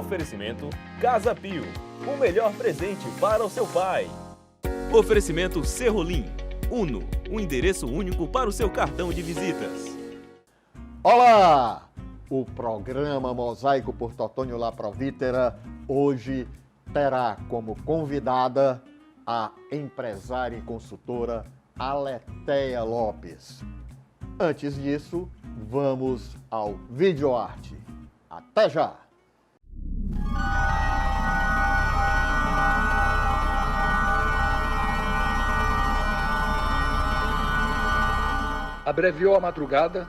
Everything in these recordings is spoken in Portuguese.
Oferecimento Casa Pio, o melhor presente para o seu pai. Oferecimento Serrolim, Uno, um endereço único para o seu cartão de visitas. Olá! O programa Mosaico por Totônio Laprovítera hoje terá como convidada a empresária e consultora Aletheia Lopes. Antes disso, vamos ao videoarte. Até já! Abreviou a madrugada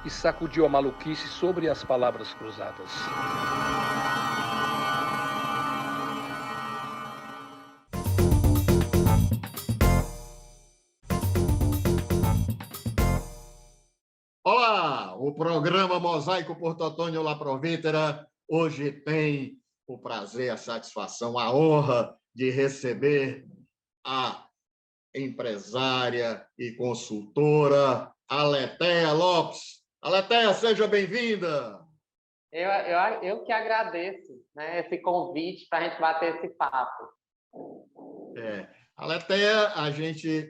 e sacudiu a maluquice sobre as palavras cruzadas. Olá! O programa Mosaico por Totônio Laprovítera hoje tem o prazer, a satisfação, a honra de receber a empresária e consultora Aletheia Lopes. Aletheia, seja bem-vinda! Eu que agradeço, né, esse convite para a gente bater esse papo. Aletheia, a gente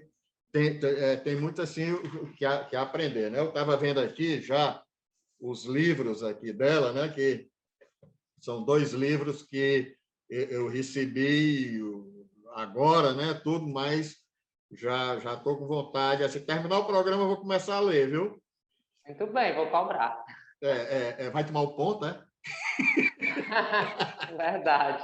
tem muito assim que aprender, né? Eu estava vendo aqui já os livros aqui dela, né? Que são 2 livros que eu recebi agora, né? Tudo, mas já estou com vontade. Se terminar o programa, eu vou começar a ler, viu? Muito bem, vou cobrar. Vai tomar o ponto, né? Verdade.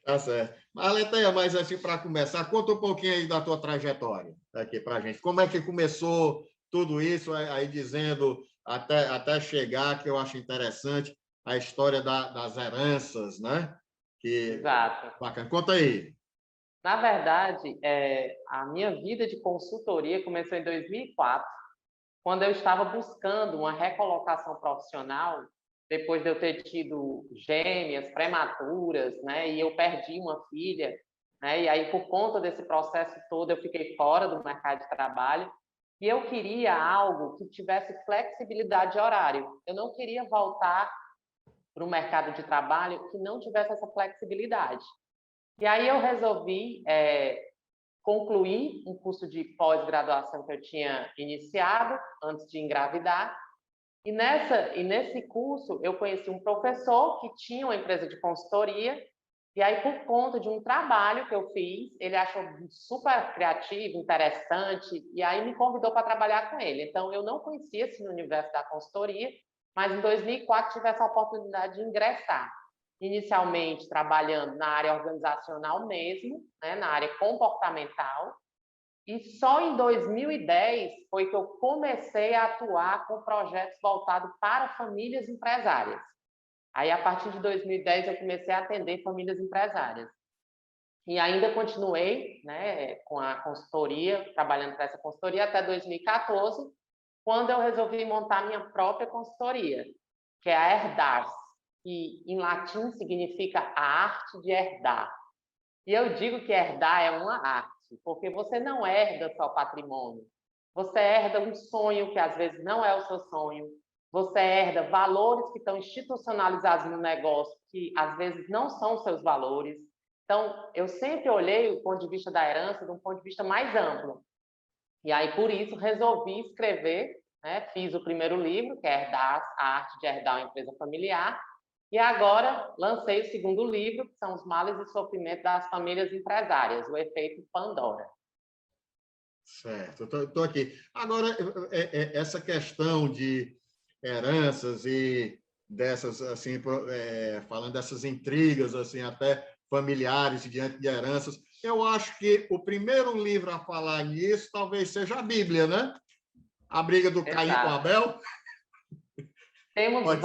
Tá certo. Aletheia, mas assim, para começar, conta um pouquinho aí da tua trajetória aqui para a gente. Como é que começou tudo isso, aí dizendo até chegar, que eu acho interessante, a história das heranças, né? Exato. Bacana. Conta aí. Na verdade, a minha vida de consultoria começou em 2004, quando eu estava buscando uma recolocação profissional, depois de eu ter tido gêmeas prematuras, né? E eu perdi uma filha, né? E aí, por conta desse processo todo, eu fiquei fora do mercado de trabalho. E eu queria algo que tivesse flexibilidade de horário. Eu não queria voltar para o mercado de trabalho que não tivesse essa flexibilidade. E aí eu resolvi concluir um curso de pós-graduação que eu tinha iniciado antes de engravidar. E nesse curso eu conheci um professor que tinha uma empresa de consultoria. E aí, por conta de um trabalho que eu fiz, ele achou super criativo, interessante, e aí me convidou para trabalhar com ele. Então, eu não conhecia esse universo da consultoria, mas em 2004 tive essa oportunidade de ingressar. Inicialmente trabalhando na área organizacional mesmo, né, na área comportamental, e só em 2010 foi que eu comecei a atuar com projetos voltados para famílias empresárias. Aí, a partir de 2010, eu comecei a atender famílias empresárias. E ainda continuei, né, com a consultoria, trabalhando para essa consultoria até 2014, quando eu resolvi montar minha própria consultoria, que é a Herdar, que em latim significa a arte de herdar. E eu digo que herdar é uma arte, porque você não herda só patrimônio, você herda um sonho que às vezes não é o seu sonho, você herda valores que estão institucionalizados no negócio, que às vezes não são os seus valores. Então, eu sempre olhei o ponto de vista da herança de um ponto de vista mais amplo. E aí, por isso, resolvi escrever, né? Fiz o primeiro livro, que é Herdar, a arte de herdar uma empresa familiar, e agora lancei o segundo livro, que são os males e sofrimentos das famílias empresárias, o efeito Pandora. Certo, estou aqui. Agora, essa questão de heranças e dessas, assim, falando dessas intrigas, assim, até familiares diante de heranças, eu acho que o primeiro livro a falar nisso talvez seja a Bíblia, né? A briga do Caim com Abel. Temos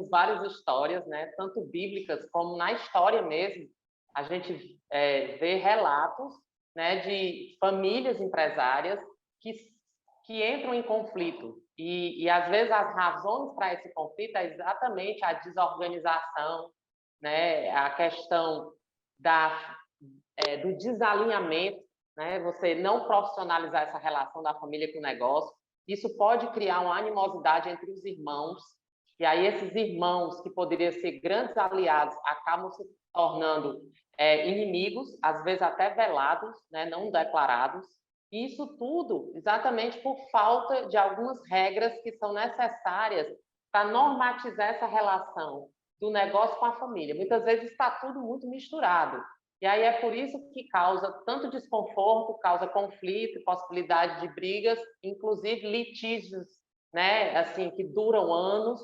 várias histórias, né? Tanto bíblicas como na história mesmo. A gente vê relatos, né, de famílias empresárias que entram em conflito. E às vezes, as razões para esse conflito é exatamente a desorganização, né? A questão do desalinhamento, né? Você não profissionalizar essa relação da família com o negócio. Isso pode criar uma animosidade entre os irmãos, E aí esses irmãos, que poderiam ser grandes aliados, acabam se tornando inimigos, às vezes até velados, né, não declarados. E isso tudo exatamente por falta de algumas regras que são necessárias para normatizar essa relação do negócio com a família. Muitas vezes está tudo muito misturado. E aí é por isso que causa tanto desconforto, causa conflito, possibilidade de brigas, inclusive litígios, né, assim, que duram anos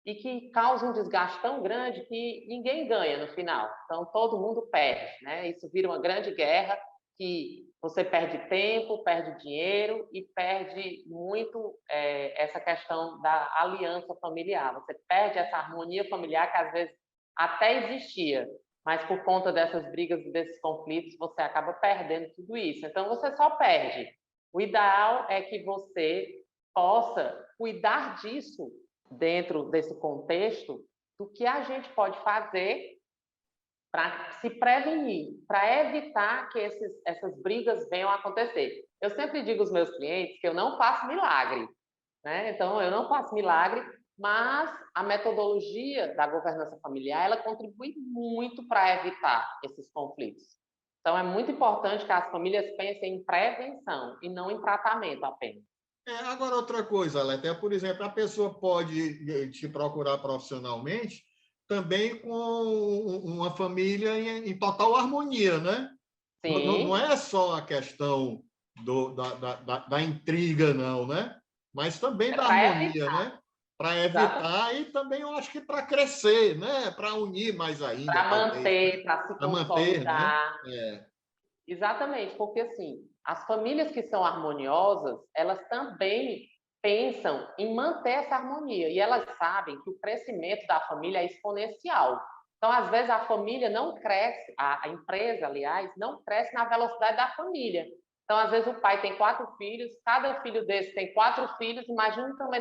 e que causam um desgaste tão grande que ninguém ganha no final. Então, todo mundo perde, né? Isso vira uma grande guerra que você perde tempo, perde dinheiro e perde muito essa questão da aliança familiar. Você perde essa harmonia familiar que, às vezes, até existia, mas por conta dessas brigas e desses conflitos, você acaba perdendo tudo isso. Então, você só perde. O ideal é que você possa cuidar disso dentro desse contexto, do que a gente pode fazer para se prevenir, para evitar que essas brigas venham a acontecer. Eu sempre digo aos meus clientes que eu não faço milagre, né? Então, eu não faço milagre, mas a metodologia da governança familiar, ela contribui muito para evitar esses conflitos. Então, é muito importante que as famílias pensem em prevenção e não em tratamento apenas. Agora, outra coisa, Aleté, por exemplo, a pessoa pode te procurar profissionalmente também com uma família em total harmonia, né? Não Sim, é só a questão da intriga, não, né? Mas também é da para harmonia, evitar, né? Para exatamente, evitar e também eu acho que para crescer, né? Para unir mais ainda, para talvez, né? manter, para se Para manter, né? consolidar. Exatamente, porque assim, as famílias que são harmoniosas, elas também pensam em manter essa harmonia e elas sabem que o crescimento da família é exponencial. Então, às vezes, a família não cresce, a empresa, aliás, não cresce na velocidade da família. Então, às vezes, o pai tem 4 filhos, cada filho desse tem 4 filhos, imagina também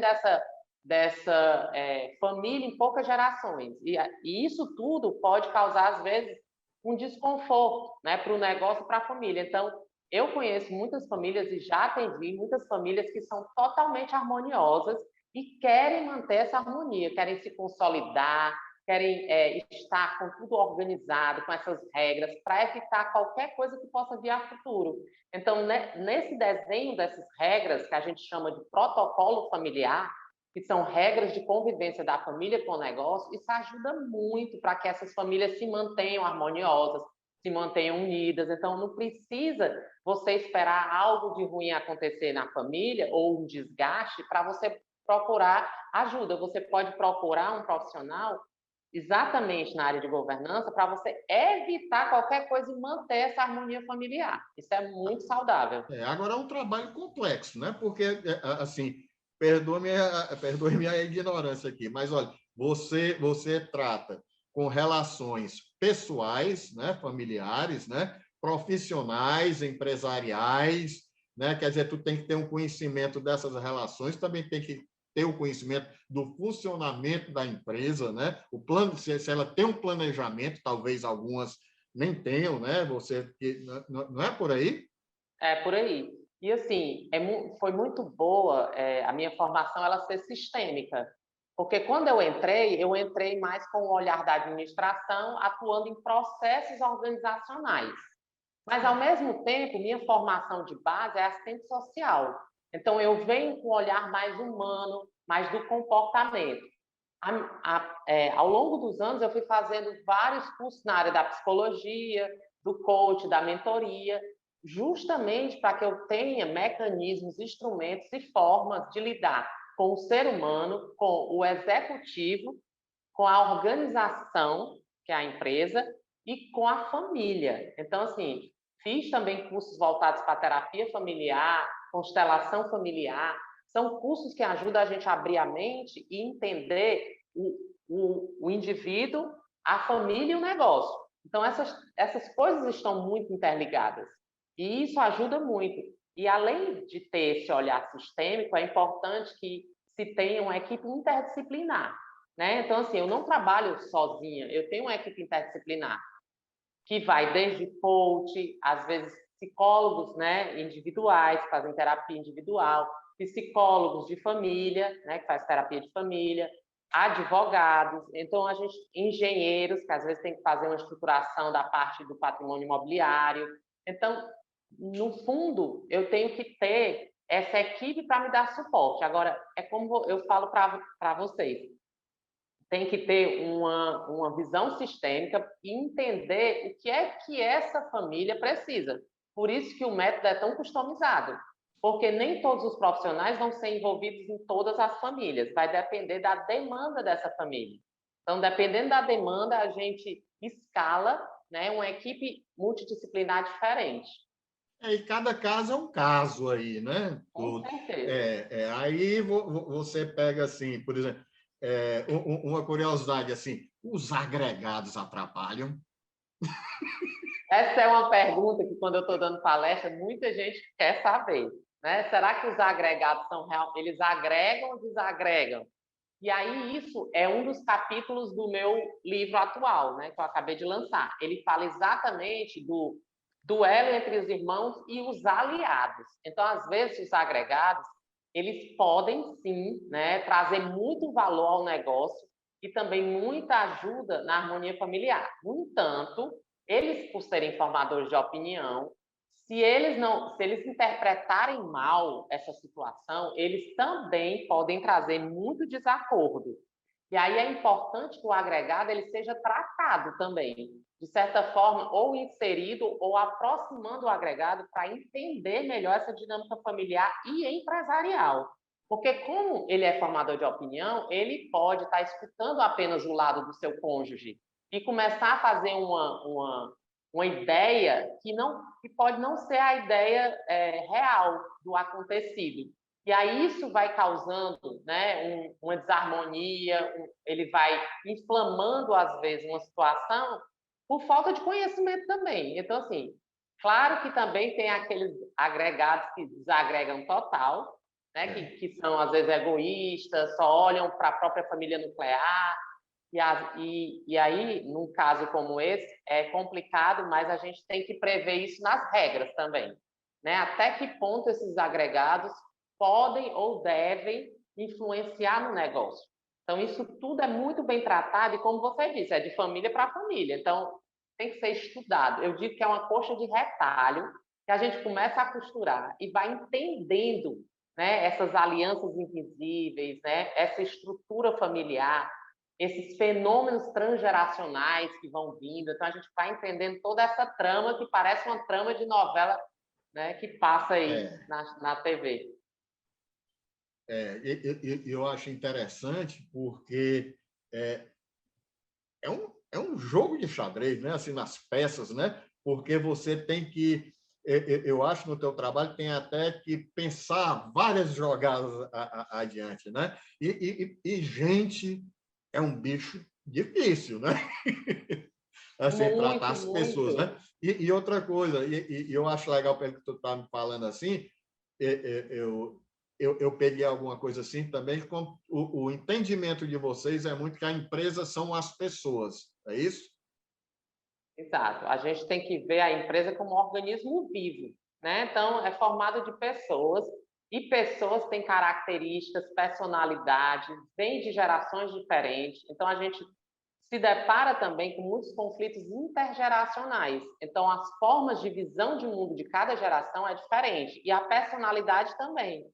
dessa família em poucas gerações. E isso tudo pode causar, às vezes, um desconforto, né, para o negócio e para a família. Então, eu conheço muitas famílias e já atendi muitas famílias que são totalmente harmoniosas e querem manter essa harmonia, querem se consolidar, querem estar com tudo organizado, com essas regras, para evitar qualquer coisa que possa vir a futuro. Então, né, nesse desenho dessas regras, que a gente chama de protocolo familiar, que são regras de convivência da família com o negócio, isso ajuda muito para que essas famílias se mantenham harmoniosas, se mantenham unidas. Então, não precisa você esperar algo de ruim acontecer na família ou um desgaste para você procurar ajuda. Você pode procurar um profissional exatamente na área de governança para você evitar qualquer coisa e manter essa harmonia familiar. Isso é muito saudável. Agora é um trabalho complexo, né? Porque, assim, perdoe minha ignorância aqui, mas olha, você trata com relações pessoais, né, familiares, né, profissionais, empresariais, né? Quer dizer, tu tem que ter um conhecimento dessas relações, também tem que ter o conhecimento do funcionamento da empresa, né? O plano, se ela tem um planejamento, talvez algumas nem tenham, né? Não é por aí? É por aí. E assim, foi muito boa a minha formação ela ser sistêmica, porque quando eu entrei mais com o olhar da administração, atuando em processos organizacionais. Mas, ao mesmo tempo, minha formação de base é assistente social. Então, eu venho com um olhar mais humano, mais do comportamento. Ao longo dos anos, eu fui fazendo vários cursos na área da psicologia, do coach, da mentoria, justamente para que eu tenha mecanismos, instrumentos e formas de lidar com o ser humano, com o executivo, com a organização, que é a empresa, e com a família. Então, assim, fiz também cursos voltados para terapia familiar, constelação familiar. São cursos que ajudam a gente a abrir a mente e entender o indivíduo, a família e o negócio. Então, essas coisas estão muito interligadas. E isso ajuda muito. E, além de ter esse olhar sistêmico, é importante que se tenha uma equipe interdisciplinar, né? Então, assim, eu não trabalho sozinha, eu tenho uma equipe interdisciplinar que vai desde coach, às vezes psicólogos, né, individuais, que fazem terapia individual, psicólogos de família, né, que faz terapia de família, advogados, então a gente, engenheiros, que às vezes tem que fazer uma estruturação da parte do patrimônio imobiliário. Então, no fundo, eu tenho que ter essa equipe para me dar suporte. Agora, é como eu falo para vocês, tem que ter uma visão sistêmica e entender o que é que essa família precisa. Por isso que o método é tão customizado, porque nem todos os profissionais vão ser envolvidos em todas as famílias, vai depender da demanda dessa família. Então, dependendo da demanda, a gente escala, né, uma equipe multidisciplinar diferente. E cada caso é um caso aí, né? Com certeza. Aí você pega assim, por exemplo, uma curiosidade assim, os agregados atrapalham? Essa é uma pergunta que, quando eu estou dando palestra, muita gente quer saber, né? Será que os agregados são real? Eles agregam ou desagregam? E aí, isso é um dos capítulos do meu livro atual, né? Que eu acabei de lançar. Ele fala exatamente do duelo entre os irmãos e os aliados. Então, às vezes, os agregados, eles podem, sim, né, trazer muito valor ao negócio e também muita ajuda na harmonia familiar. No entanto, eles, por serem formadores de opinião, se eles interpretarem mal essa situação, eles também podem trazer muito desacordo. E aí é importante que o agregado ele seja tratado também, de certa forma, ou inserido ou aproximando o agregado para entender melhor essa dinâmica familiar e empresarial. Porque como ele é formador de opinião, ele pode estar escutando apenas o lado do seu cônjuge e começar a fazer uma ideia que pode não ser a ideia real do acontecido. E aí isso vai causando, né, uma desarmonia, ele vai inflamando, às vezes, uma situação por falta de conhecimento também. Então, assim, claro que também tem aqueles agregados que desagregam total, né, que são, às vezes, egoístas, só olham para a própria família nuclear. E aí, num caso como esse, é complicado, mas a gente tem que prever isso nas regras também, né? Até que ponto esses agregados podem ou devem influenciar no negócio. Então, isso tudo é muito bem tratado e, como você disse, é de família para família. Então, tem que ser estudado. Eu digo que é uma coxa de retalho que a gente começa a costurar e vai entendendo, né, essas alianças invisíveis, né, essa estrutura familiar, esses fenômenos transgeracionais que vão vindo. Então, a gente vai entendendo toda essa trama que parece uma trama de novela, né, que passa aí na TV. Eu acho interessante porque é um jogo de xadrez, né? Assim, nas peças, né? Porque você tem que, eu acho no teu trabalho tem até que pensar várias jogadas adiante, né? E gente é um bicho difícil, né? Assim, tratar Muito, as pessoas, muito. né? E outra coisa, eu acho legal pelo que tu está me falando assim, eu peguei alguma coisa assim também, com o entendimento de vocês é muito que a empresa são as pessoas, é isso? Exato. A gente tem que ver a empresa como um organismo vivo, né? Então, é formado de pessoas, e pessoas têm características, personalidades, vêm de gerações diferentes. Então, a gente se depara também com muitos conflitos intergeracionais. Então, as formas de visão de mundo de cada geração é diferente, e a personalidade também.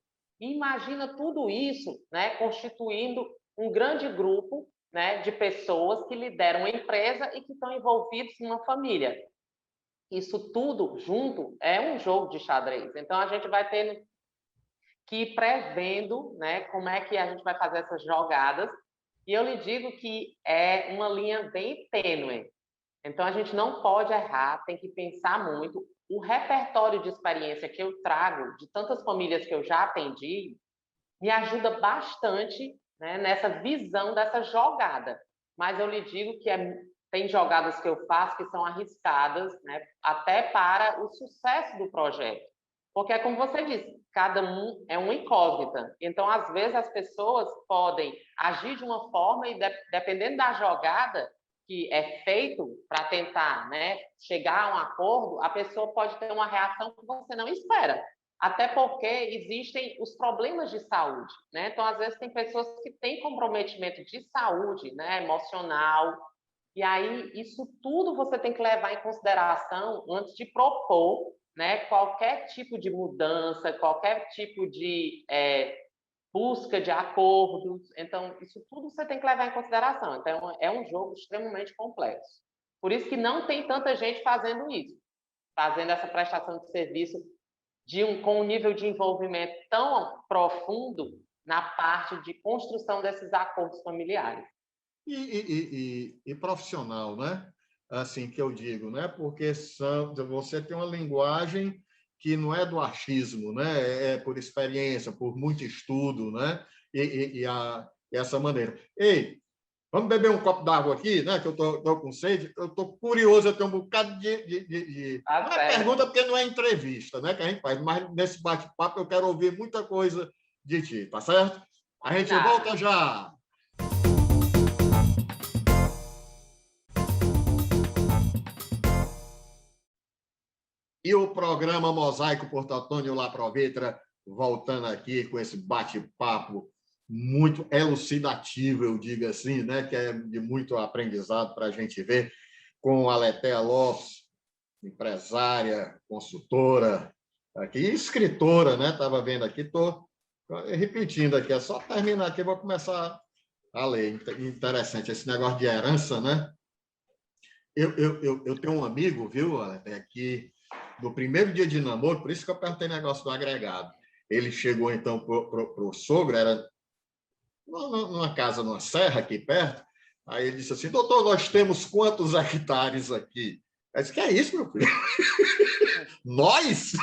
E imagina tudo isso, né, constituindo um grande grupo, né, de pessoas que lideram uma empresa e que estão envolvidos numa família. Isso tudo junto é um jogo de xadrez. Então, a gente vai tendo que ir prevendo, né, como é que a gente vai fazer essas jogadas. E eu lhe digo que é uma linha bem tênue. Então, a gente não pode errar, tem que pensar muito. O repertório de experiência que eu trago de tantas famílias que eu já atendi me ajuda bastante, né, nessa visão dessa jogada. Mas eu lhe digo que tem jogadas que eu faço que são arriscadas, né, até para o sucesso do projeto. Porque é como você disse, cada um é uma incógnita. Então, às vezes, as pessoas podem agir de uma forma e, dependendo da jogada que é feito para tentar, né, chegar a um acordo, a pessoa pode ter uma reação que você não espera. Até porque existem os problemas de saúde, né? Então, às vezes, tem pessoas que têm comprometimento de saúde, né, emocional, e aí isso tudo você tem que levar em consideração antes de propor, né, qualquer tipo de mudança, qualquer tipo de busca de acordos. Então, isso tudo você tem que levar em consideração. Então, é um jogo extremamente complexo. Por isso que não tem tanta gente fazendo isso, fazendo essa prestação de serviço com um nível de envolvimento tão profundo na parte de construção desses acordos familiares. E profissional, né? Assim que eu digo, né? Porque você tem uma linguagem que não é do achismo, né? É por experiência, por muito estudo, né? E essa maneira. Ei, vamos beber um copo d'água aqui, né? Que eu tô com sede. Eu estou curioso, eu tenho um bocado de... Não é pergunta porque não é entrevista, né? Que a gente faz, mas nesse bate-papo eu quero ouvir muita coisa de ti, tá certo? A gente volta já. E o programa Mosaico por Antônio Laprovetra, voltando aqui com esse bate-papo muito elucidativo, eu digo assim, né? Que é de muito aprendizado para a gente ver, com a Letéia Lopes, empresária, consultora, aqui, escritora, né? Estava vendo aqui, estou repetindo aqui, é só terminar aqui, vou começar a ler. Interessante esse negócio de herança, né? Eu tenho um amigo, viu, que no primeiro dia de namoro, por isso que eu perguntei negócio do agregado. Ele chegou, então, para o sogro, era numa casa, numa serra aqui perto, aí ele disse assim, doutor, nós temos quantos hectares aqui? Eu disse, que é isso, meu filho? Nós?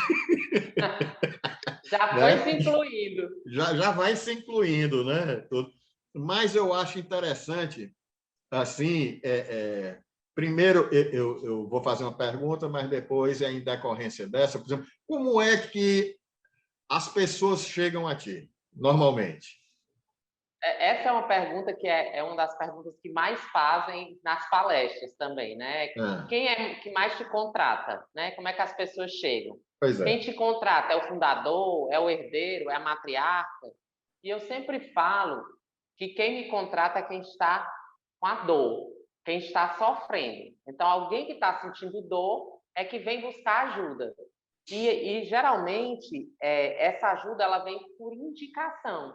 Já foi se incluindo. Já vai se incluindo, né? Mas eu acho interessante, assim, primeiro, eu vou fazer uma pergunta, mas depois, em decorrência dessa, por exemplo, como é que as pessoas chegam a ti, normalmente? Essa é uma pergunta que é uma das perguntas que mais fazem nas palestras também, né? Quem é que mais te contrata, né? Como é que as pessoas chegam? Pois é. Quem te contrata é o fundador, é o herdeiro, é a matriarca? E eu sempre falo que quem me contrata é quem está com a dor, quem está sofrendo. Então, alguém que está sentindo dor é que vem buscar ajuda. E geralmente, essa ajuda ela vem por indicação.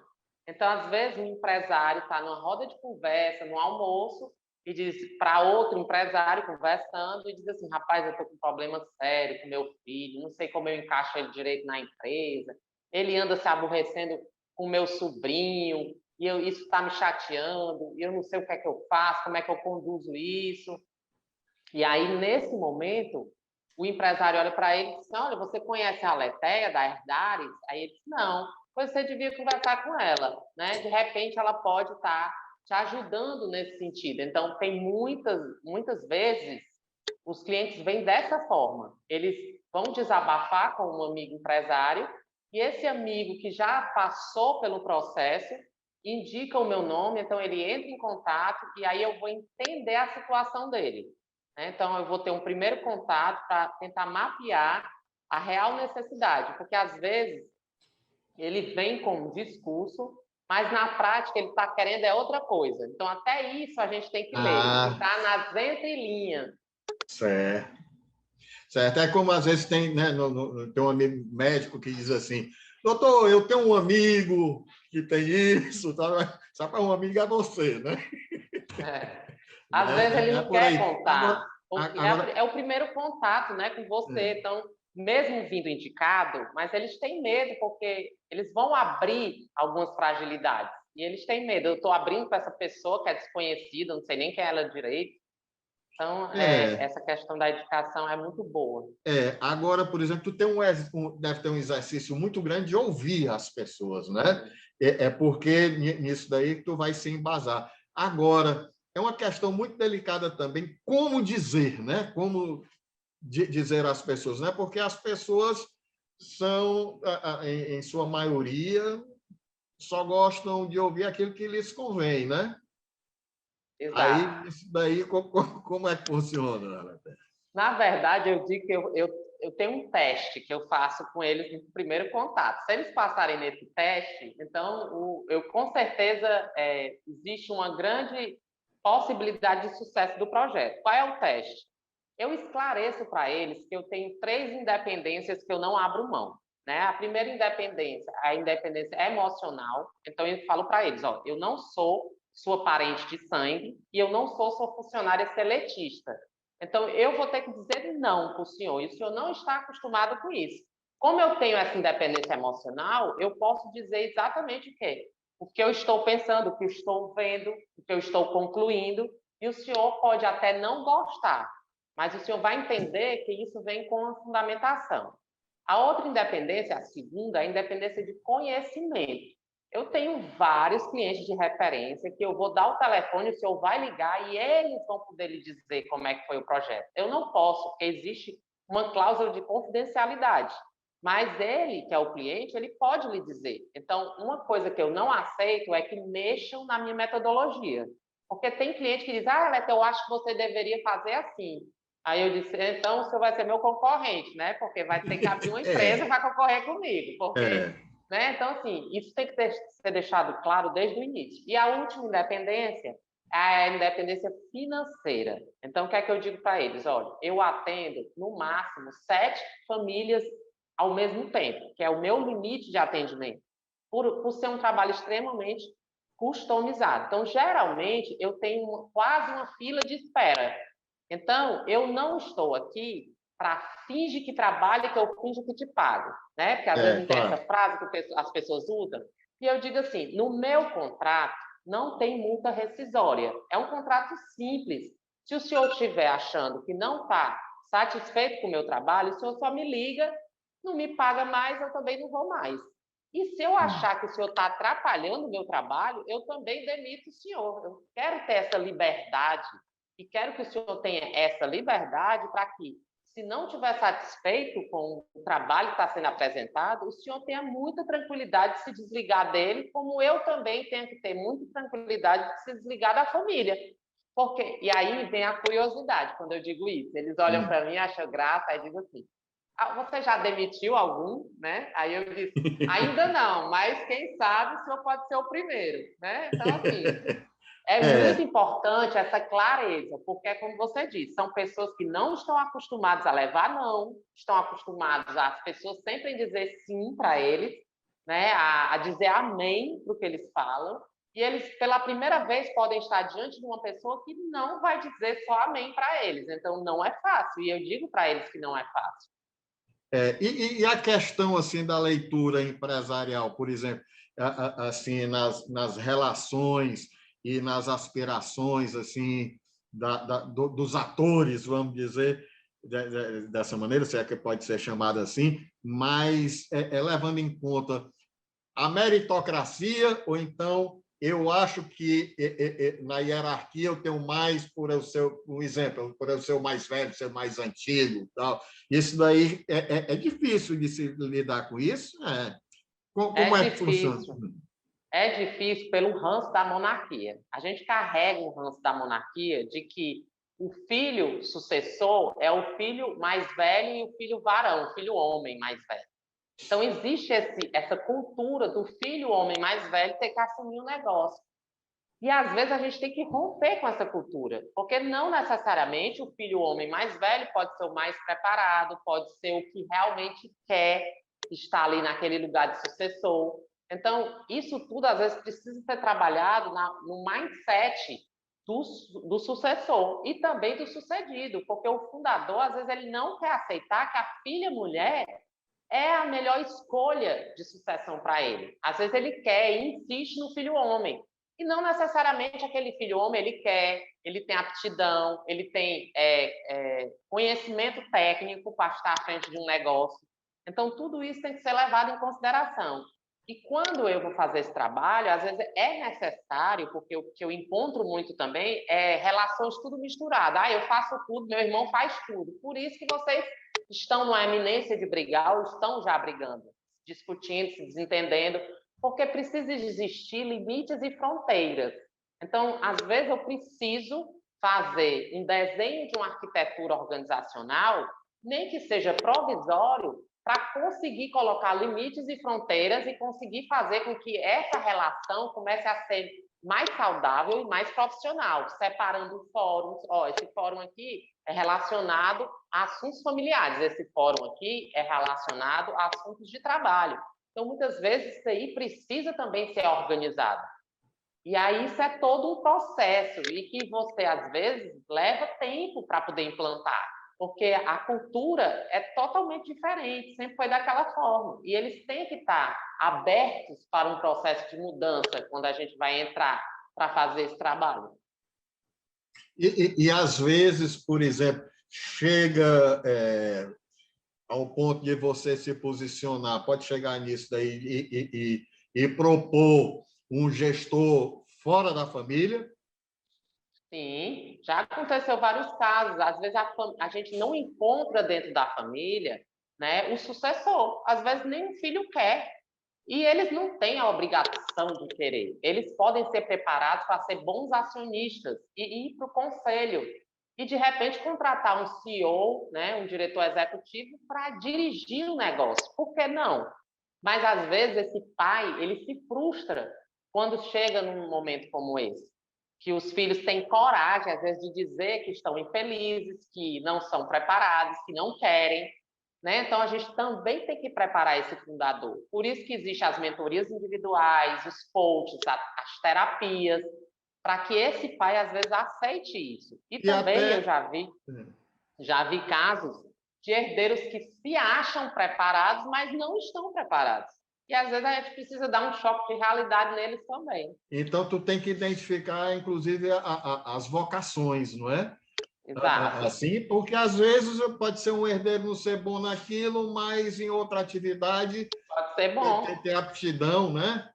Então, às vezes, um empresário está numa roda de conversa, no almoço, e diz para outro empresário conversando, e diz assim, rapaz, eu estou com um problema sério com meu filho, não sei como eu encaixo ele direito na empresa, ele anda se aborrecendo com meu sobrinho, e isso está me chateando, e eu não sei o que é que eu faço, como é que eu conduzo isso. E aí, nesse momento, o empresário olha para ele e diz, olha, você conhece a Letéia da Herdares? Aí ele diz, não. Você devia conversar com ela, né? De repente, ela pode estar te ajudando nesse sentido. Então, tem muitas vezes, os clientes vêm dessa forma. Eles vão desabafar com um amigo empresário e esse amigo que já passou pelo processo indica o meu nome, então ele entra em contato e aí eu vou entender a situação dele. Então, eu vou ter um primeiro contato para tentar mapear a real necessidade, porque às vezes ele vem com um discurso, mas na prática ele está querendo é outra coisa. Então, até isso a gente tem que ler, ficar nas entrelinhas. Certo. Certo. É como às vezes tem, né, tem um amigo médico que diz assim, doutor, eu tenho um amigo que tem isso, tá? Só para um amigo é você, né? Às vezes ele não quer contar. Agora... É o primeiro contato, né, com você. Então, mesmo vindo indicado, mas eles têm medo, porque eles vão abrir algumas fragilidades. E eles têm medo. Eu estou abrindo para essa pessoa que é desconhecida, não sei nem quem é ela direito. Então, essa questão da educação é muito boa. Agora, por exemplo, tu deve ter um exercício muito grande de ouvir as pessoas, né? Porque nisso daí que tu vai se embasar. Agora, é uma questão muito delicada também, como dizer, né? Como dizer às pessoas, né? Porque as pessoas são, em sua maioria, só gostam de ouvir aquilo que lhes convém, né? Exato. Aí, isso daí, como é que funciona? Na verdade, eu digo que eu tenho um teste que eu faço com eles no primeiro contato. Se eles passarem nesse teste, então eu com certeza existe uma grande possibilidade de sucesso do projeto. Qual é o teste? Eu esclareço para eles que eu tenho 3 independências que eu não abro mão. Né? A primeira independência, a independência emocional. Então, eu falo para eles, ó, eu não sou sua parente de sangue e eu não sou sua funcionária seletista. Então, eu vou ter que dizer não para o senhor, e o senhor não está acostumado com isso. Como eu tenho essa independência emocional, eu posso dizer exatamente o quê? O que eu estou pensando, o que eu estou vendo, o que eu estou concluindo, e o senhor pode até não gostar, mas o senhor vai entender que isso vem com a fundamentação. A outra independência, a segunda, é a independência de conhecimento. Eu tenho vários clientes de referência que eu vou dar o telefone, o senhor vai ligar e eles vão poder lhe dizer como é que foi o projeto. Eu não posso, porque existe uma cláusula de confidencialidade. Mas ele, que é o cliente, ele pode lhe dizer. Então, uma coisa que eu não aceito é que mexam na minha metodologia. Porque tem cliente que diz, Leta, eu acho que você deveria fazer assim. Aí eu disse, então o senhor vai ser meu concorrente, né? Porque vai ter que abrir uma empresa para concorrer comigo. Porque, né? Então, assim, isso tem que ser deixado claro desde o início. E a última independência é a independência financeira. Então, o que é que eu digo para eles? Olha, eu atendo, no máximo, 7 famílias ao mesmo tempo, que é o meu limite de atendimento, por ser um trabalho extremamente customizado. Então, geralmente, eu tenho quase uma fila de espera. Então, eu não estou aqui para finge que trabalha, que eu finge que te pago, né? Porque às vezes não tem essa frase que as pessoas usam. E eu digo assim, no meu contrato não tem multa rescisória. É um contrato simples. Se o senhor estiver achando que não está satisfeito com o meu trabalho, o senhor só me liga, não me paga mais, eu também não vou mais. E se eu achar que o senhor está atrapalhando o meu trabalho, eu também demito o senhor. Eu quero ter essa liberdade e quero que o senhor tenha essa liberdade para que, se não estiver satisfeito com o trabalho que está sendo apresentado, o senhor tenha muita tranquilidade de se desligar dele, como eu também tenho que ter muita tranquilidade de se desligar da família. Porque, e aí vem a curiosidade quando eu digo isso. Eles olham para mim, acham graça, aí dizem assim, você já demitiu algum? Né? Aí eu disse, ainda não, mas quem sabe o senhor pode ser o primeiro. Né? Então, assim, muito importante essa clareza, porque, como você disse, são pessoas que não estão acostumadas a levar não, estão acostumadas as pessoas sempre dizer sim para eles, né? a dizer amém para o que eles falam, e eles, pela primeira vez, podem estar diante de uma pessoa que não vai dizer só amém para eles. Então, não é fácil, e eu digo para eles que não é fácil. E a questão assim da leitura empresarial, por exemplo, assim nas relações e nas aspirações assim dos atores, vamos dizer dessa maneira, se é que pode ser chamada assim, mas levando em conta a meritocracia, ou então eu acho que na hierarquia eu tenho mais por eu ser, um exemplo, por eu ser o mais velho, ser mais antigo, tal. Isso daí é difícil de se lidar com isso. Como é que funciona? É difícil pelo ranço da monarquia. A gente carrega um ranço da monarquia de que o filho sucessor é o filho mais velho e o filho varão, o filho homem mais velho. Então, existe essa cultura do filho homem mais velho ter que assumir o negócio. E, às vezes, a gente tem que romper com essa cultura, porque não necessariamente o filho homem mais velho pode ser o mais preparado, pode ser o que realmente quer estar ali naquele lugar de sucessor. Então, isso tudo, às vezes, precisa ser trabalhado no mindset do sucessor e também do sucedido, porque o fundador, às vezes, ele não quer aceitar que a filha mulher é a melhor escolha de sucessão para ele. Às vezes ele quer e insiste no filho homem. E não necessariamente aquele filho homem ele quer, ele tem aptidão, ele tem conhecimento técnico para estar à frente de um negócio. Então, tudo isso tem que ser levado em consideração. E quando eu vou fazer esse trabalho, às vezes é necessário, porque o que eu encontro muito também é relações tudo misturado. Eu faço tudo, meu irmão faz tudo. Por isso que vocês estão numa eminência de brigar ou estão já brigando, discutindo, se desentendendo, porque precisa existir limites e fronteiras. Então, às vezes, eu preciso fazer um desenho de uma arquitetura organizacional nem que seja provisório, para conseguir colocar limites e fronteiras e conseguir fazer com que essa relação comece a ser mais saudável e mais profissional, separando fóruns. Esse fórum aqui é relacionado a assuntos familiares, esse fórum aqui é relacionado a assuntos de trabalho. Então, muitas vezes, isso aí precisa também ser organizado. E aí, isso é todo um processo e que você, às vezes, leva tempo para poder implantar, porque a cultura é totalmente diferente, sempre foi daquela forma. E eles têm que estar abertos para um processo de mudança quando a gente vai entrar para fazer esse trabalho. E às vezes, por exemplo, chega ao ponto de você se posicionar, pode chegar nisso daí e propor um gestor fora da família? Sim, já aconteceu vários casos. Às vezes a gente não encontra dentro da família, né, o sucessor. Às vezes nem o filho quer. E eles não têm a obrigação de querer. Eles podem ser preparados para ser bons acionistas e ir para o conselho. E, de repente, contratar um CEO, né, um diretor executivo, para dirigir o negócio. Por que não? Mas, às vezes, esse pai ele se frustra quando chega num momento como esse. Que os filhos têm coragem, às vezes, de dizer que estão infelizes, que não são preparados, que não querem. Né? Então, a gente também tem que preparar esse fundador. Por isso que existem as mentorias individuais, os coaches, as terapias, para que esse pai, às vezes, aceite isso. E também eu já vi casos de herdeiros que se acham preparados, mas não estão preparados. E, às vezes, a gente precisa dar um choque de realidade neles também. Então, tu tem que identificar, inclusive, as vocações, não é? Exato. Assim, porque às vezes pode ser um herdeiro não ser bom naquilo, mas em outra atividade pode ser bom. Tem aptidão, né?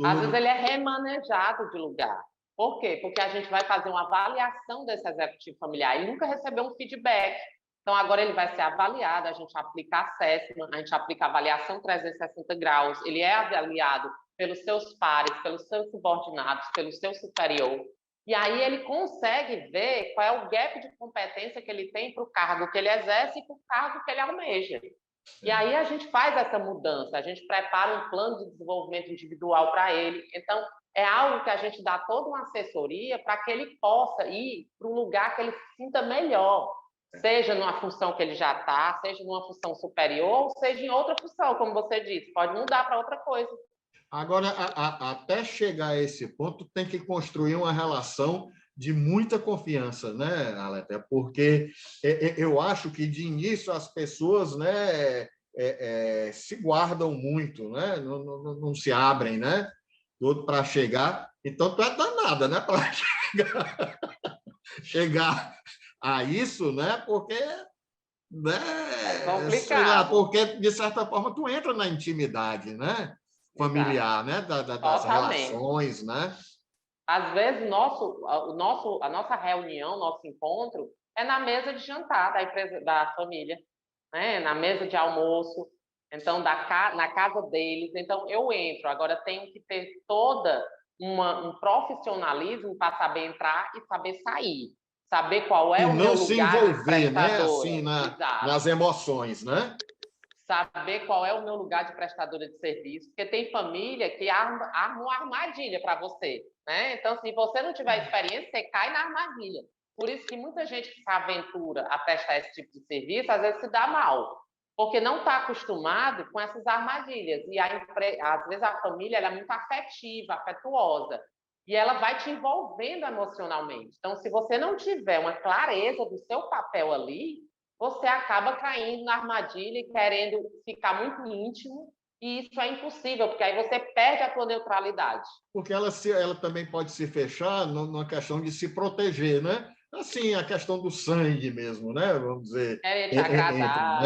Às vezes ele é remanejado de lugar. Por quê? Porque a gente vai fazer uma avaliação desse executivo familiar. Ele nunca recebeu um feedback. Então, agora ele vai ser avaliado, a gente aplica assessment, a gente aplica avaliação 360 graus, ele é avaliado pelos seus pares, pelos seus subordinados, pelo seu superior. E aí ele consegue ver qual é o gap de competência que ele tem para o cargo que ele exerce e para o cargo que ele almeja. E aí a gente faz essa mudança, a gente prepara um plano de desenvolvimento individual para ele. Então, é algo que a gente dá toda uma assessoria para que ele possa ir para um lugar que ele se sinta melhor, seja numa função que ele já está, seja numa função superior, ou seja em outra função, como você disse, pode mudar para outra coisa. Agora, até chegar a esse ponto, tem que construir uma relação de muita confiança, né, Aletea? Porque eu acho que, de início, as pessoas, né, se guardam muito, né? Não se abrem, né? Tudo para chegar. Então, tu é danada, né? Para chegar a isso, né? Porque, né? É complicado. Porque, de certa forma, tu entra na intimidade, né? Familiar, né? Das relações, né? Às vezes, a nossa reunião, nosso encontro, é na mesa de jantar da empresa, da família, né? Na mesa de almoço, então, na casa deles. Então, eu entro. Agora, tenho que ter toda um profissionalismo para saber entrar e saber sair. Saber qual é o meu lugar de prestadora. E não se envolver, né? Assim, nas emoções, né? Saber qual é o meu lugar de prestadora de serviço, porque tem família que arma uma armadilha para você, né? Então, se você não tiver experiência, você cai na armadilha. Por isso que muita gente que se aventura a prestar esse tipo de serviço, às vezes se dá mal, porque não está acostumado com essas armadilhas. E às vezes a família ela é muito afetiva, afetuosa, e ela vai te envolvendo emocionalmente. Então, se você não tiver uma clareza do seu papel ali, você acaba caindo na armadilha e querendo ficar muito íntimo, e isso é impossível, porque aí você perde a sua neutralidade. Porque ela também pode se fechar numa questão de se proteger, né? Assim, a questão do sangue mesmo, né? Vamos dizer. Te agradar.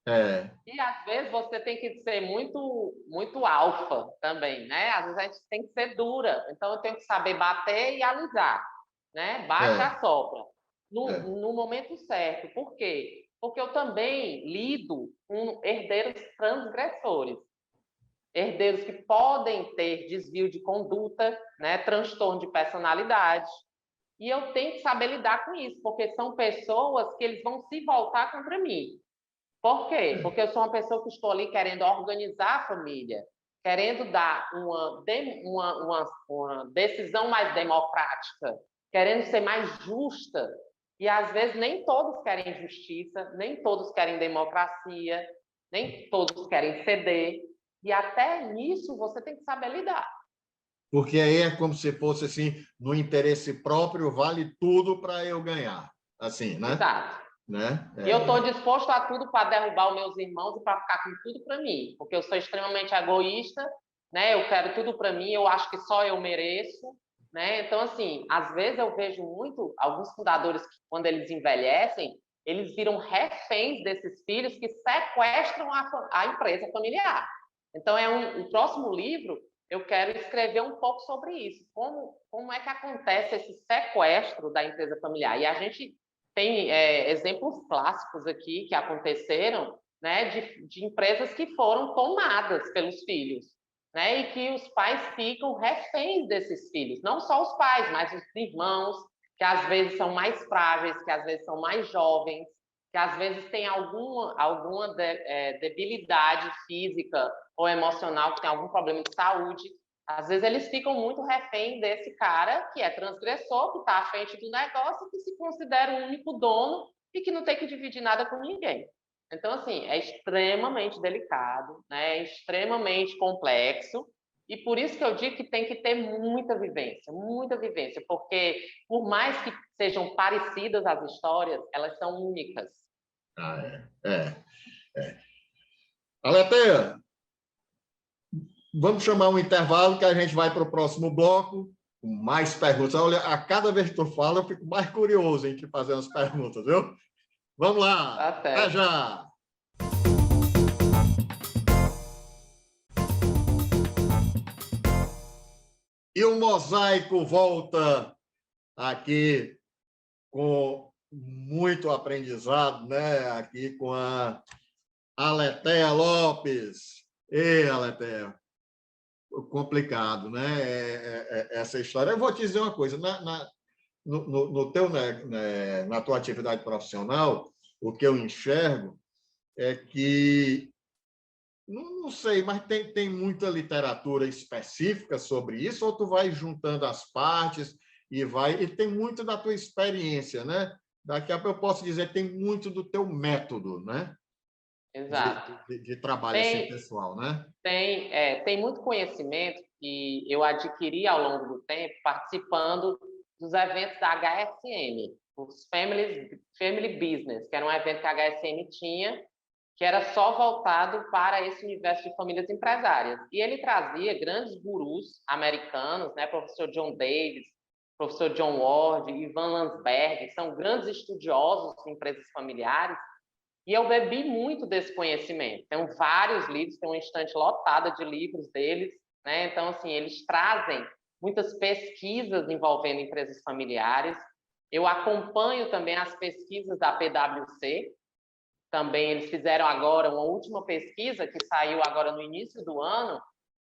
Né? E, às vezes, você tem que ser muito, muito alfa também, né? Às vezes, a gente tem que ser dura. Então, eu tenho que saber bater e alisar, né? Bate e assopra. No momento certo. Por quê? Porque eu também lido com herdeiros transgressores. Herdeiros que podem ter desvio de conduta, né? Transtorno de personalidade. E eu tenho que saber lidar com isso, porque são pessoas que eles vão se voltar contra mim. Por quê? Porque eu sou uma pessoa que estou ali querendo organizar a família, querendo dar uma decisão mais democrática, querendo ser mais justa. E, às vezes, nem todos querem justiça, nem todos querem democracia, nem todos querem ceder. E até nisso você tem que saber lidar. Porque aí é como se fosse assim, no interesse próprio, vale tudo para eu ganhar. Assim, né? Exato. Né? E eu estou disposto a tudo para derrubar os meus irmãos e para ficar com tudo para mim, porque eu sou extremamente egoísta, né? Eu quero tudo para mim, eu acho que só eu mereço, né? Então, assim, às vezes eu vejo muito alguns fundadores que, quando eles envelhecem, eles viram reféns desses filhos que sequestram a empresa familiar. Então, o próximo livro, eu quero escrever um pouco sobre isso. Como é que acontece esse sequestro da empresa familiar? E a gente tem exemplos clássicos aqui que aconteceram, né, de empresas que foram tomadas pelos filhos, né, e que os pais ficam reféns desses filhos. Não só os pais, mas os irmãos, que às vezes são mais frágeis, que às vezes são mais jovens, que às vezes têm alguma debilidade física ou emocional, que tem algum problema de saúde. Às vezes eles ficam muito refém desse cara que é transgressor, que está à frente do negócio, que se considera o único dono e que não tem que dividir nada com ninguém. Então, assim, é extremamente delicado, né? É extremamente complexo, e por isso que eu digo que tem que ter muita vivência, porque por mais que sejam parecidas as histórias, elas são únicas. Aletheia, vamos chamar um intervalo que a gente vai para o próximo bloco com mais perguntas. Olha, a cada vez que tu fala, eu fico mais curioso em te fazer as perguntas, viu? Vamos lá. Tá certo. Até já. E o Mosaico volta aqui com muito aprendizado, né? Aqui com a Aletheia Lopes. Ei, Aletheia, complicado, né? Essa história. Eu vou te dizer uma coisa, na tua atividade profissional, o que eu enxergo é que, não sei, mas tem muita literatura específica sobre isso, ou tu vai juntando as partes e tem muito da tua experiência, né? Daqui a pouco eu posso dizer que tem muito do teu método, né? Exato. De trabalho assim, pessoal, né? Tem muito conhecimento que eu adquiri ao longo do tempo participando dos eventos da HSM, os Family Business, que era um evento que a HSM tinha, que era só voltado para esse universo de famílias empresárias. E ele trazia grandes gurus americanos, né? Professor John Davis, professor John Ward, Ivan Landsberg, que são grandes estudiosos de empresas familiares. E eu bebi muito desse conhecimento. Tem vários livros, tem uma estante lotada de livros deles, né? Então, assim, eles trazem muitas pesquisas envolvendo empresas familiares. Eu acompanho também as pesquisas da PwC. Também eles fizeram agora uma última pesquisa que saiu agora no início do ano.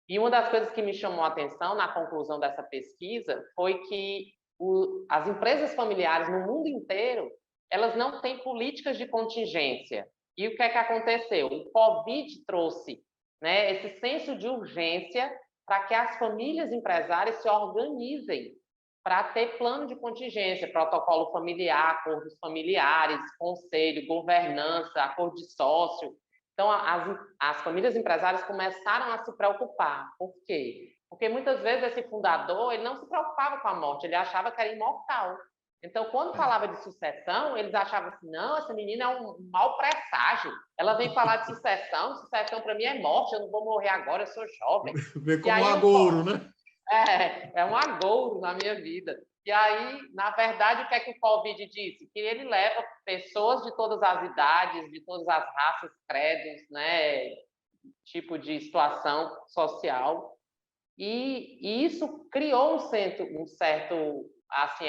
E uma das coisas que me chamou a atenção na conclusão dessa pesquisa foi que as empresas familiares no mundo inteiro, elas não têm políticas de contingência. E o que é que aconteceu? O Covid trouxe, né, esse senso de urgência para que as famílias empresárias se organizem para ter plano de contingência, protocolo familiar, acordos familiares, conselho, governança, acordo de sócio. Então, as famílias empresárias começaram a se preocupar. Por quê? Porque muitas vezes esse fundador ele não se preocupava com a morte, ele achava que era imortal. Então, quando falava de sucessão, eles achavam assim, não, essa menina é um mau presságio. Ela vem falar de sucessão para mim é morte, eu não vou morrer agora, eu sou jovem. Vê como um agouro, né? É um agouro na minha vida. E aí, na verdade, o que é que o Covid disse? Que ele leva pessoas de todas as idades, de todas as raças, credos, né, tipo de situação social. E isso criou um certo assim,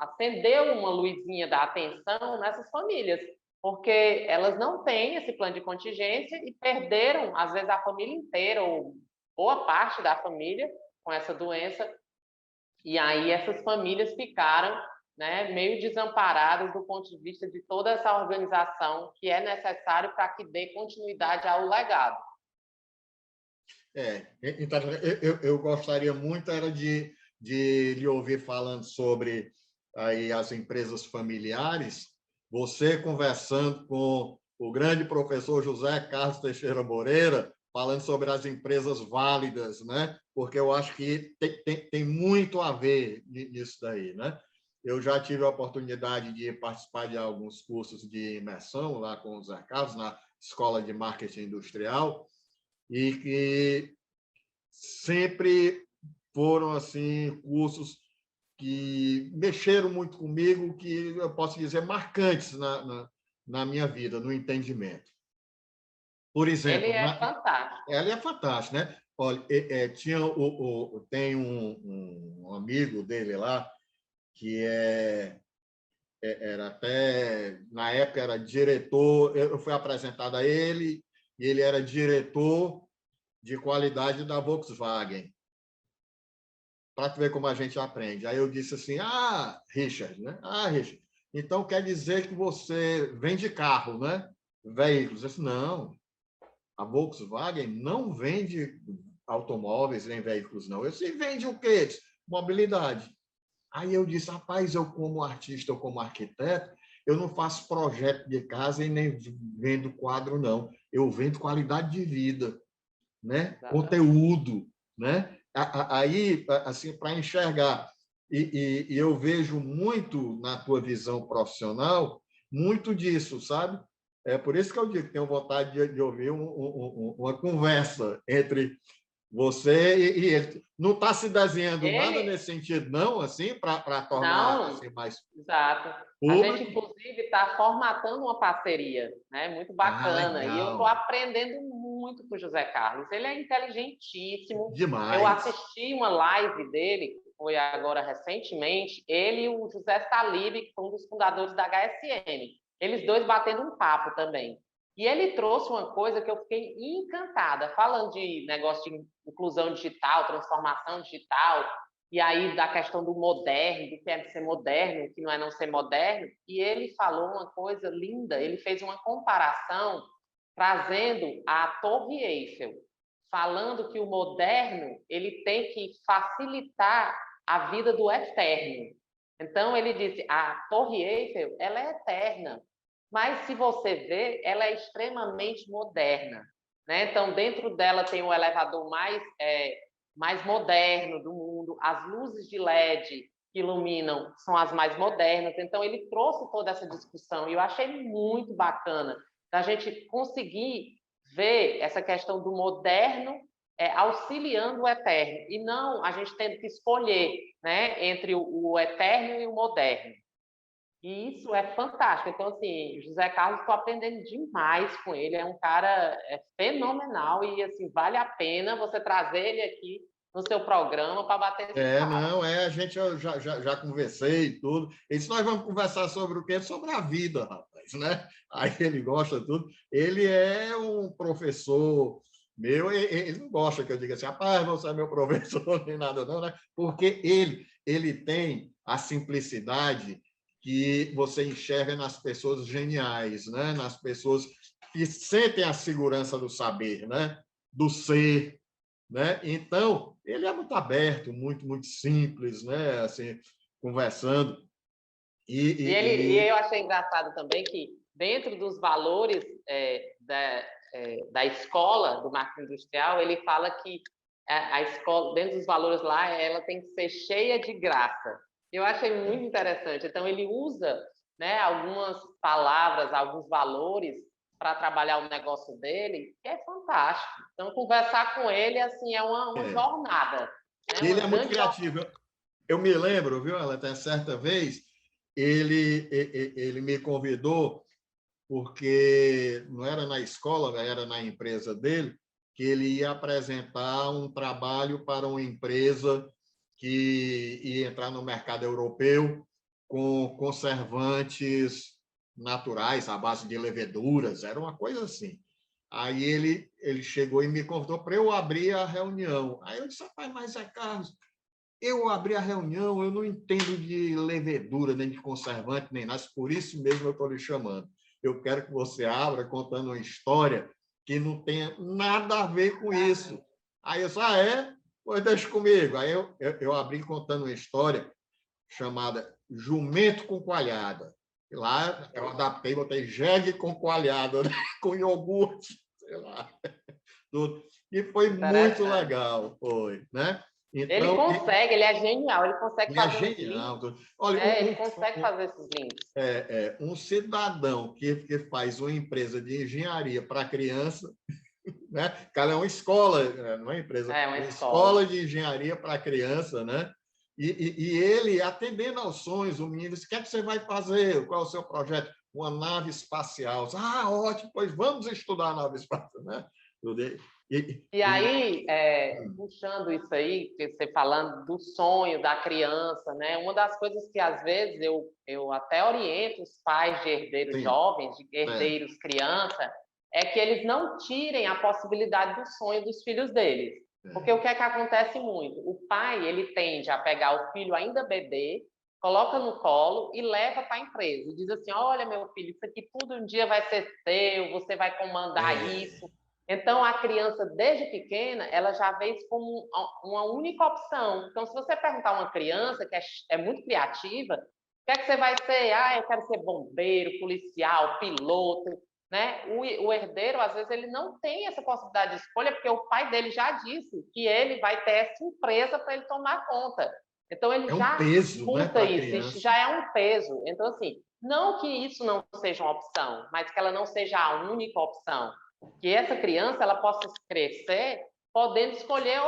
acendeu uma luzinha da atenção nessas famílias, porque elas não têm esse plano de contingência e perderam, às vezes, a família inteira, ou boa parte da família, com essa doença. E aí essas famílias ficaram né, meio desamparados do ponto de vista de toda essa organização que é necessário para que dê continuidade ao legado. Então, eu gostaria muito era de lhe ouvir falando sobre aí as empresas familiares, você conversando com o grande professor José Carlos Teixeira Moreira, falando sobre as empresas válidas, né? Porque eu acho que tem muito a ver nisso daí, né? Eu já tive a oportunidade de participar de alguns cursos de imersão lá com o José Carlos, na Escola de Marketing Industrial, e que sempre foram assim cursos que mexeram muito comigo, que eu posso dizer marcantes na minha vida, no entendimento. Por exemplo, Ele é fantástico. ela é fantástica, né? Olha, tem um amigo dele lá que era até, na época, era diretor, eu fui apresentado a ele, e ele era diretor de qualidade da Volkswagen. Para tu ver como a gente aprende. Aí eu disse assim, Richard, né? Richard, então quer dizer que você vende carro, né? Veículos. Eu disse, não, a Volkswagen não vende automóveis nem veículos, não. Eu disse, vende o quê? Mobilidade. Aí eu disse, rapaz, eu como artista, eu como arquiteto, eu não faço projeto de casa e nem vendo quadro, não. Eu vendo qualidade de vida, né? Conteúdo, né? Aí, assim, para enxergar, e eu vejo muito na tua visão profissional, muito disso, sabe? É por isso que eu digo que tenho vontade de ouvir uma conversa entre você e ele. Não está se desenhando nada nesse sentido, não, assim, para tornar assim, mais exato. público? A gente, inclusive, está formatando uma parceria, né? Muito bacana. E eu estou aprendendo muito com o José Carlos. Ele é inteligentíssimo. Demais. Eu assisti uma live dele, que foi agora recentemente, ele e o José Salib, que foi um dos fundadores da HSM. Eles dois batendo um papo também. E ele trouxe uma coisa que eu fiquei encantada, falando de negócio de inclusão digital, transformação digital, e aí da questão do moderno, do que é ser moderno, o que não é não ser moderno, e ele falou uma coisa linda, ele fez uma comparação trazendo a Torre Eiffel, falando que o moderno ele tem que facilitar a vida do eterno. Então, ele disse, a Torre Eiffel ela é eterna, mas, se você vê, ela é extremamente moderna, né? Então, dentro dela tem o elevador mais moderno do mundo, as luzes de LED que iluminam são as mais modernas. Então, ele trouxe toda essa discussão e eu achei muito bacana da gente conseguir ver essa questão do moderno auxiliando o eterno e não a gente tendo que escolher, né, entre o eterno e o moderno. E isso é fantástico. Então, assim, José Carlos, estou aprendendo demais com ele. É um cara fenomenal e, assim, vale a pena você trazer ele aqui no seu programa para bater esse papo. A gente já conversei e tudo. Ele disse, nós vamos conversar sobre o quê? Sobre a vida, rapaz, né? Aí ele gosta de tudo. Ele é um professor meu, ele não gosta que eu diga assim, rapaz, você é meu professor, nem nada não, né? Porque ele tem a simplicidade que você enxerga nas pessoas geniais, né? Nas pessoas que sentem a segurança do saber, né? Do ser, né? Então, ele é muito aberto, muito simples, né? Assim, conversando. E eu achei engraçado também que, dentro dos valores da escola do marketing industrial, ele fala que a escola, dentro dos valores lá, ela tem que ser cheia de graça. Eu achei muito interessante. Então, ele usa, né, algumas palavras, alguns valores para trabalhar o negócio dele, que é fantástico. Então, conversar com ele assim, é uma jornada. Né? Ele é muito criativo. Eu me lembro, viu, ela até certa vez, ele me convidou, porque não era na escola, era na empresa dele, que ele ia apresentar um trabalho para uma empresa que ia entrar no mercado europeu com conservantes naturais, à base de leveduras, era uma coisa assim. Aí ele chegou e me convidou para eu abrir a reunião. Aí eu disse, rapaz, mas é Carlos, eu abri a reunião, eu não entendo de levedura, nem de conservante, nem nada, por isso mesmo eu estou lhe chamando. Eu quero que você abra contando uma história que não tenha nada a ver com isso. Aí eu disse, é? Pois deixa comigo. Aí eu abri contando uma história chamada Jumento com Coalhada. E lá eu adaptei, botei jegue com coalhada, né? Com iogurte, sei lá. Tudo. E foi muito legal, foi, né? Ele Então, consegue, ele é genial, ele consegue ele é fazer uns genial. links. Olha, Ele consegue fazer esses links. um cidadão que faz uma empresa de engenharia para criança, né? Cara, é uma escola, não é empresa, É uma escola de engenharia para criança, né? E ele atendendo aos sonhos, o menino disse: o que é que você vai fazer? Qual é o seu projeto? Uma nave espacial. Ah, ótimo, pois vamos estudar a nave espacial, né? E aí, puxando isso aí, que você falando do sonho da criança, né? Uma das coisas que às vezes eu até oriento os pais de herdeiros jovens, de herdeiros criança, é que eles não tirem a possibilidade do sonho dos filhos deles. Porque o que é que acontece muito? O pai, ele tende a pegar o filho ainda bebê, coloca no colo e leva para a empresa. E diz assim, olha, meu filho, isso aqui tudo um dia vai ser seu, você vai comandar isso. Então, a criança, desde pequena, ela já vê isso como uma única opção. Então, se você perguntar a uma criança que é muito criativa, o que é que você vai ser? Ah, eu quero ser bombeiro, policial, piloto, né? O herdeiro, às vezes, ele não tem essa possibilidade de escolha, porque o pai dele já disse que ele vai ter essa empresa para ele tomar conta. Então, ele já peso, escuta né, isso, isso já é um peso. Então, assim, não que isso não seja uma opção, mas que ela não seja a única opção. Que essa criança ela possa crescer podendo escolher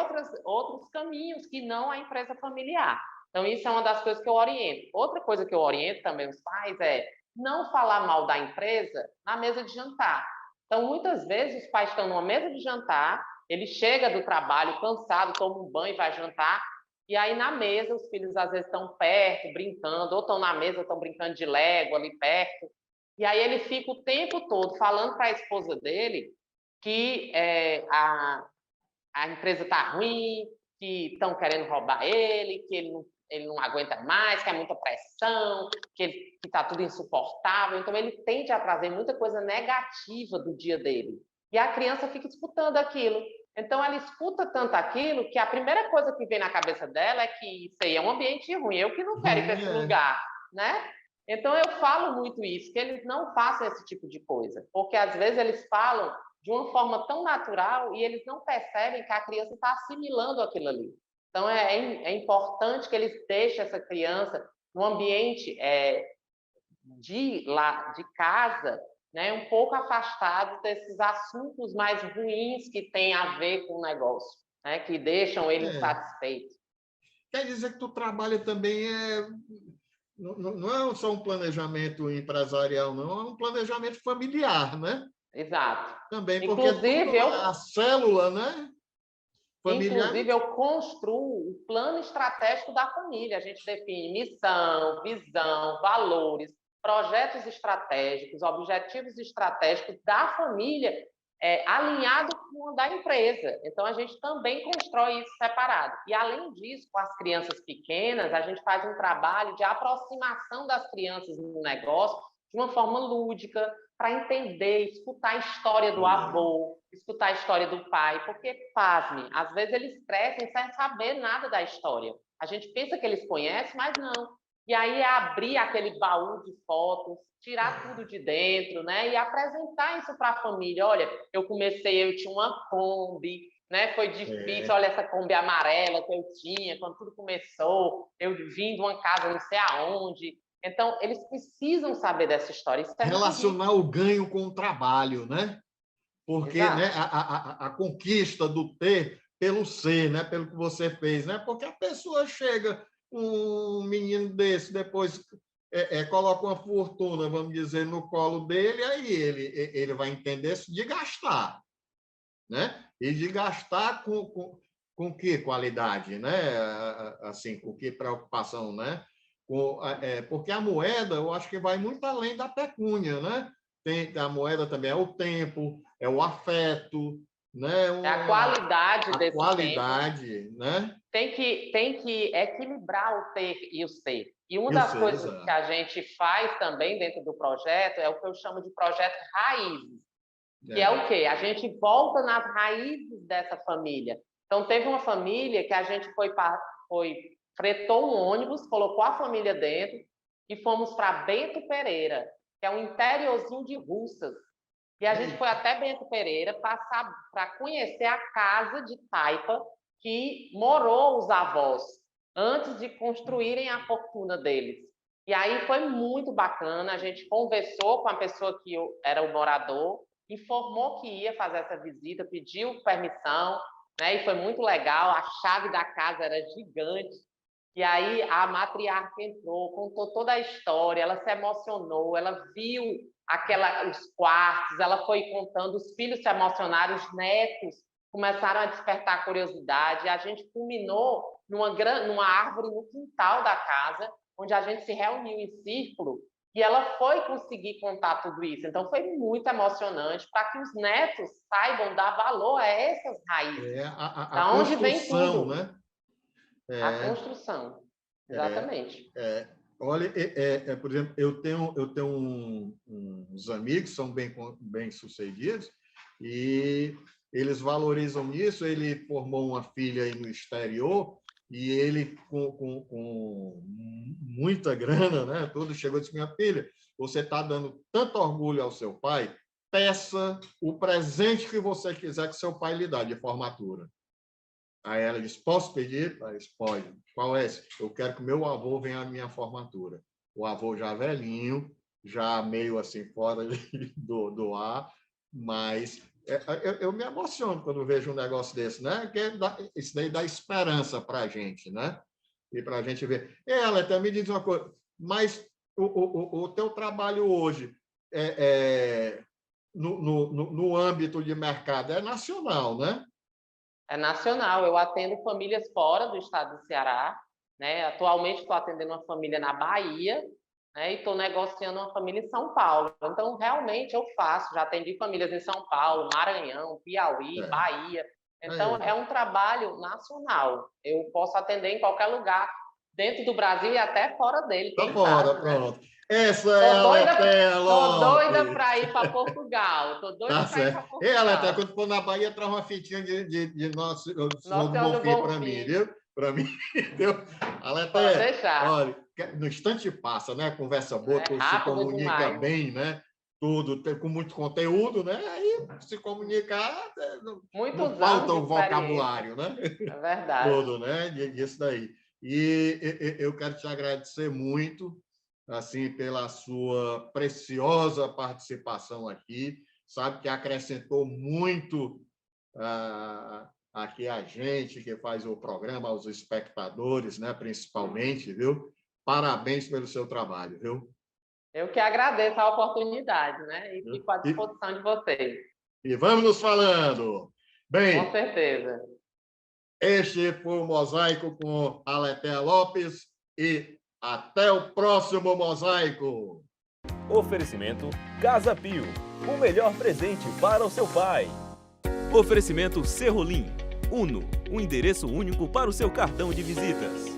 outros caminhos que não a empresa familiar. Então, isso é uma das coisas que eu oriento. Outra coisa que eu oriento também os pais é não falar mal da empresa na mesa de jantar. Então, muitas vezes, os pais estão numa mesa de jantar, ele chega do trabalho cansado, toma um banho e vai jantar, e aí na mesa os filhos às vezes estão perto, brincando, ou estão na mesa, estão brincando de Lego ali perto, e aí ele fica o tempo todo falando para a esposa dele que a empresa está ruim, que estão querendo roubar ele, que ele não aguenta mais, que é muita pressão, que está tudo insuportável. Então, ele tende a trazer muita coisa negativa do dia dele. E a criança fica escutando aquilo. Então, ela escuta tanto aquilo que a primeira coisa que vem na cabeça dela é que isso aí é um ambiente ruim, eu que não quero ir para esse lugar, né? Então, eu falo muito isso, que eles não façam esse tipo de coisa, porque às vezes eles falam de uma forma tão natural e eles não percebem que a criança está assimilando aquilo ali. Então, é importante que eles deixem essa criança no ambiente de casa, né, um pouco afastado desses assuntos mais ruins que têm a ver com o negócio, né, que deixam ele insatisfeito. Quer dizer que tu trabalha também não é só um planejamento empresarial, não, é um planejamento familiar, né? Exato. Também, porque Inclusive, a célula, né? Familiar. Inclusive, eu construo o plano estratégico da família. A gente define missão, visão, valores, projetos estratégicos, objetivos estratégicos da família, alinhado com o da empresa. Então, a gente também constrói isso separado. E, além disso, com as crianças pequenas, a gente faz um trabalho de aproximação das crianças no negócio de uma forma lúdica, para entender, escutar a história do avô, escutar a história do pai, porque, pasme, às vezes eles crescem sem saber nada da história. A gente pensa que eles conhecem, mas não. E aí é abrir aquele baú de fotos, tirar tudo de dentro, né? E apresentar isso para a família. Olha, eu tinha uma Kombi, né? Foi difícil, olha essa Kombi amarela que eu tinha, quando tudo começou, eu vim de uma casa não sei aonde. Então, eles precisam saber dessa história. Isso relacionar o ganho com o trabalho, né? Porque, né, a conquista do ter pelo ser, né, pelo que você fez, né? Porque a pessoa chega, um menino desse, depois coloca uma fortuna, vamos dizer, no colo dele, aí ele vai entender isso de gastar, né? E de gastar com que qualidade, né? Assim, com que preocupação, né? Porque a moeda, eu acho que vai muito além da pecúnia, né? A moeda também é o tempo, é o afeto, né? É a qualidade a desse qualidade, né? tem que equilibrar o ter e o ser. E uma E o das ser, coisas exato. que a gente faz também dentro do projeto é o que eu chamo de projeto raízes, que é o quê? A gente volta nas raízes dessa família. Então, teve uma família que a gente fretou um ônibus, colocou a família dentro e fomos para Bento Pereira, que é um interiorzinho de Russas. E a gente foi até Bento Pereira para conhecer a casa de taipa que morou os avós, antes de construírem a fortuna deles. E aí foi muito bacana, a gente conversou com a pessoa que era o morador, informou que ia fazer essa visita, pediu permissão, né? E foi muito legal, a chave da casa era gigante. E aí a matriarca entrou, contou toda a história, ela se emocionou, ela viu os quartos, ela foi contando, os filhos se emocionaram, os netos começaram a despertar curiosidade. A gente culminou numa árvore no quintal da casa, onde a gente se reuniu em círculo, e ela foi conseguir contar tudo isso. Então, foi muito emocionante para que os netos saibam dar valor a essas raízes. A onde vem construção, tudo. né? A construção, exatamente. Olha, por exemplo, eu tenho uns amigos que são bem sucedidos e eles valorizam isso. Ele formou uma filha aí no exterior e ele, com muita grana, né, tudo, chegou e disse: minha filha, você está dando tanto orgulho ao seu pai, peça o presente que você quiser que seu pai lhe dá de formatura. Aí ela disse: posso pedir? Ela disse: pode. Qual é esse? Eu quero que meu avô venha à minha formatura. O avô já velhinho, já meio assim fora do ar, mas eu me emociono quando vejo um negócio desse, né? Isso daí dá esperança para a gente, né? E para a gente ver. Ela até me diz uma coisa, mas o teu trabalho hoje no âmbito de mercado é nacional, né? É nacional. Eu atendo famílias fora do estado do Ceará, né? Atualmente estou atendendo uma família na Bahia, né? E estou negociando uma família em São Paulo. Então, realmente, eu faço. Já atendi famílias em São Paulo, Maranhão, Piauí, Bahia. Então, é um trabalho nacional. Eu posso atender em qualquer lugar, dentro do Brasil e até fora dele. Tá fora, sabe, pronto. né? Essa é a Letéia Lopes. Tô doida para ir para Portugal. Tô doida Tá para ir para certo. Portugal. Ela quando for na Bahia, traz uma fitinha de nosso Senhor do Nossa, Bonfim para mim, viu? Para mim, entendeu? A Letéia, pode deixar. olha, no instante passa, né? Conversa boa, tu se rápido comunica demais. bem, né? Tudo, com muito conteúdo, né? Aí se comunicar, Muitos não anos falta de o vocabulário, né? É verdade. Todo, né? Disso daí. E eu quero te agradecer muito, assim, pela sua preciosa participação aqui. Sabe que acrescentou muito aqui a gente que faz o programa, aos espectadores, né? Principalmente, viu? Parabéns pelo seu trabalho, viu? Eu que agradeço a oportunidade, né? E fico à disposição de vocês. E vamos nos falando. Bem, com certeza. Este foi o Mosaico com a Letéia Lopes e até o próximo Mosaico. Oferecimento Casa Pio, o melhor presente para o seu pai. Oferecimento Serrolim, Uno, um endereço único para o seu cartão de visitas.